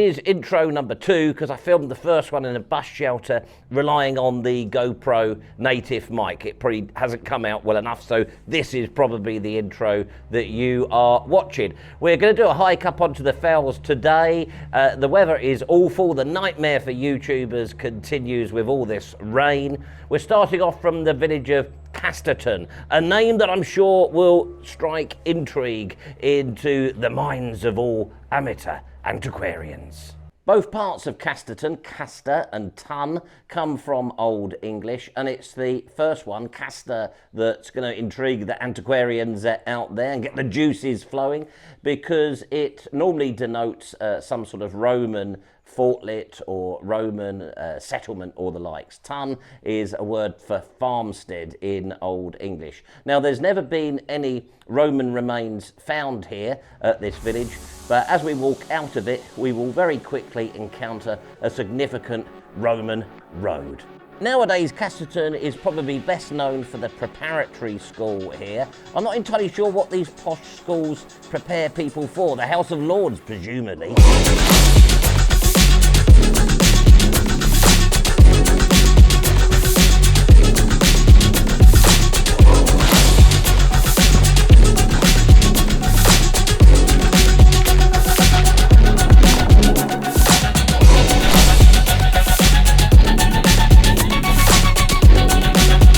is intro number 2 because I filmed the first one in a bus shelter relying on the GoPro native mic. It probably hasn't come out well enough, so this is probably the intro that you are watching. We're going to do a hike up onto the fells today. The weather is awful. The nightmare for YouTubers continues with all this rain. We're starting off from the village of Casterton, a name that I'm sure will strike intrigue into the minds of all amateur antiquarians. Both parts of Casterton, Caster and ton, come from Old English, and it's the first one, Caster, that's going to intrigue the antiquarians out there and get the juices flowing, because it normally denotes some sort of Roman fortlet or Roman settlement or the likes. Ton is a word for farmstead in Old English. Now, there's never been any Roman remains found here at this village, but as we walk out of it, we will very quickly encounter a significant Roman road. Nowadays, Casterton is probably best known for the preparatory school here. I'm not entirely sure what these posh schools prepare people for. The House of Lords, presumably.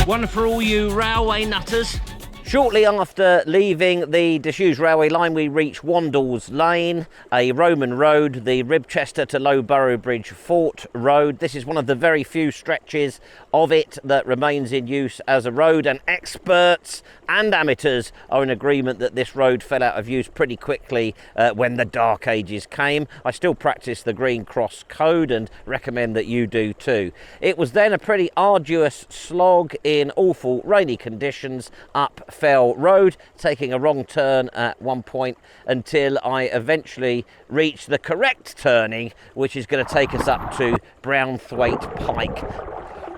One for all you railway nutters. Shortly after leaving the disused railway line, we reach Wandle's Lane, a Roman road, the Ribchester to Low Borrowbridge Fort Road. This is one of the very few stretches of it that remains in use as a road, and experts and amateurs are in agreement that this road fell out of use pretty quickly when the Dark Ages came. I still practice the Green Cross Code and recommend that you do too. It was then a pretty arduous slog in awful rainy conditions up Fell Road, taking a wrong turn at one point until I eventually reached the correct turning, which is going to take us up to Brownthwaite Pike.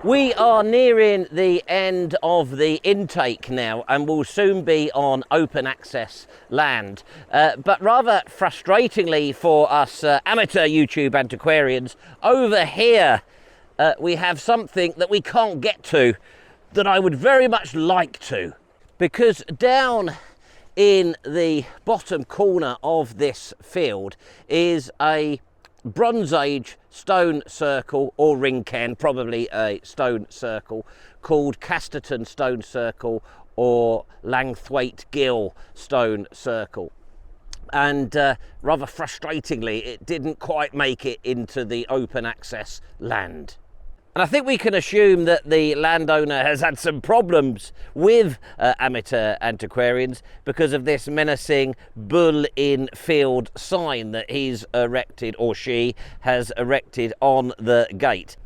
We are nearing the end of the intake now and will soon be on open access land. But rather frustratingly for us amateur YouTube antiquarians, over here we have something that we can't get to that I would very much like to. Because down in the bottom corner of this field is a Bronze Age stone circle, or ringcairn, probably a stone circle, called Casterton Stone Circle or Langthwaite Gill Stone Circle. And rather frustratingly, it didn't quite make it into the open access land. And I think we can assume that the landowner has had some problems with amateur antiquarians because of this menacing bull in field sign that he's erected, or she has erected, on the gate.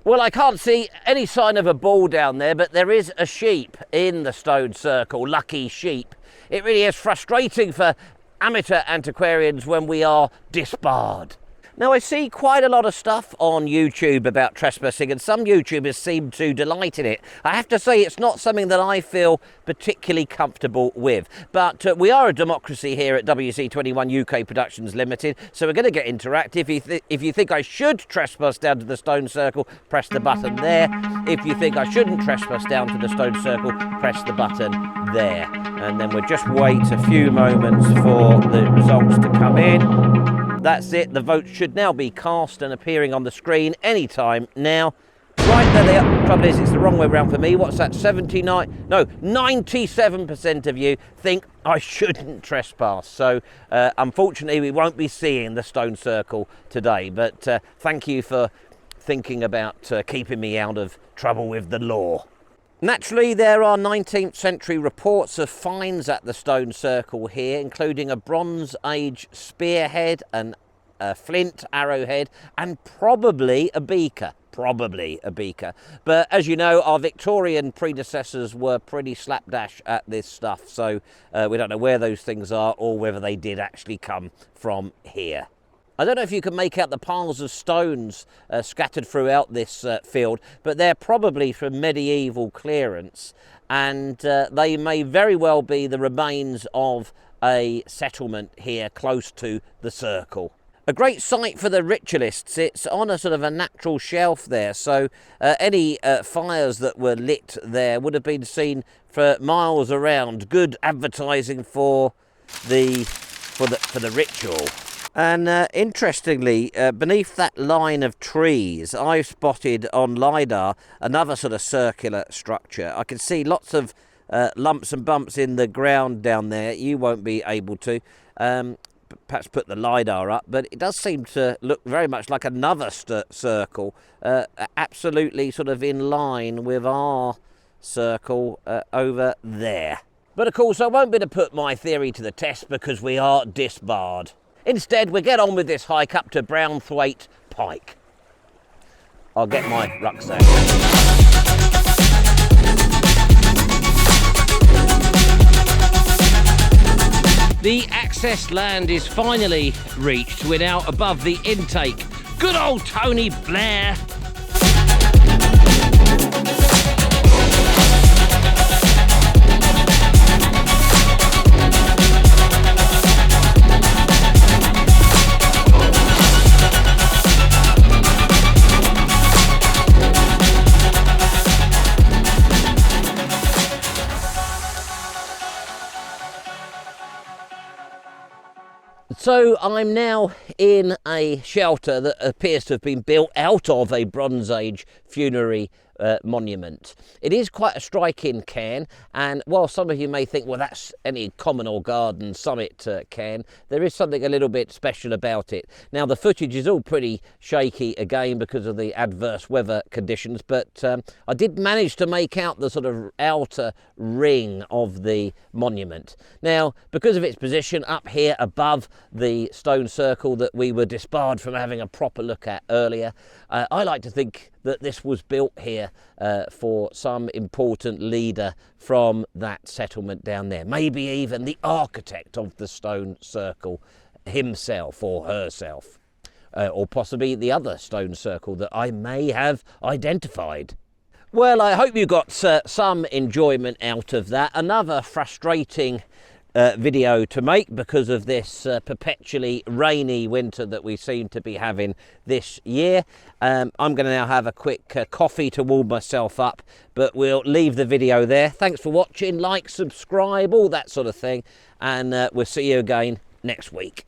Well, I can't see any sign of a bull down there, but there is a sheep in the stone circle, lucky sheep. It really is frustrating for amateur antiquarians when we are disbarred. Now, I see quite a lot of stuff on YouTube about trespassing, and some YouTubers seem to delight in it. I have to say, it's not something that I feel particularly comfortable with. But we are a democracy here at WC21 UK Productions Limited, so we're going to get interactive. If you think I should trespass down to the stone circle, press the button there. If you think I shouldn't trespass down to the stone circle, press the button there. And then we'll just wait a few moments for the results to come in. That's it, the votes should now be cast and appearing on the screen anytime now. Right, there they are. Trouble is, it's the wrong way around for me. What's that, 97% of you think I shouldn't trespass. So, unfortunately, we won't be seeing the stone circle today. But thank you for thinking about keeping me out of trouble with the law. Naturally, there are 19th century reports of finds at the stone circle here, including a Bronze Age spearhead, a flint arrowhead, and probably a beaker. But as you know, our Victorian predecessors were pretty slapdash at this stuff, so we don't know where those things are or whether they did actually come from here. I don't know if you can make out the piles of stones scattered throughout this field, but they're probably from medieval clearance, and they may very well be the remains of a settlement here close to the circle. A great site for the ritualists. It's on a sort of a natural shelf there, so any fires that were lit there would have been seen for miles around. Good advertising for the ritual. And interestingly, beneath that line of trees, I've spotted on LiDAR another sort of circular structure. I can see lots of lumps and bumps in the ground down there. You won't be able to. Perhaps put the LiDAR up, but it does seem to look very much like another circle, absolutely sort of in line with our circle over there. But of course I won't be able to put my theory to the test because we are disbarred. Instead we get on with this hike up to Brownthwaite Pike. I'll get my rucksack. The access land is finally reached. We're now above the intake. Good old Tony Blair. So I'm now in a shelter that appears to have been built out of a Bronze Age funerary monument. It is quite a striking cairn, and while some of you may think, well, that's any common or garden summit cairn, there is something a little bit special about it. Now the footage is all pretty shaky again because of the adverse weather conditions, but I did manage to make out the sort of outer ring of the monument. Now because of its position up here above the stone circle that we were disbarred from having a proper look at earlier, I like to think that this was built here for some important leader from that settlement down there. Maybe even the architect of the stone circle himself or herself. Or possibly the other stone circle that I may have identified. Well, I hope you got some enjoyment out of that. Another frustrating video to make because of this perpetually rainy winter that we seem to be having this year. I'm going to now have a quick coffee to warm myself up, but we'll leave the video there. Thanks for watching, like, subscribe, all that sort of thing, and we'll see you again next week.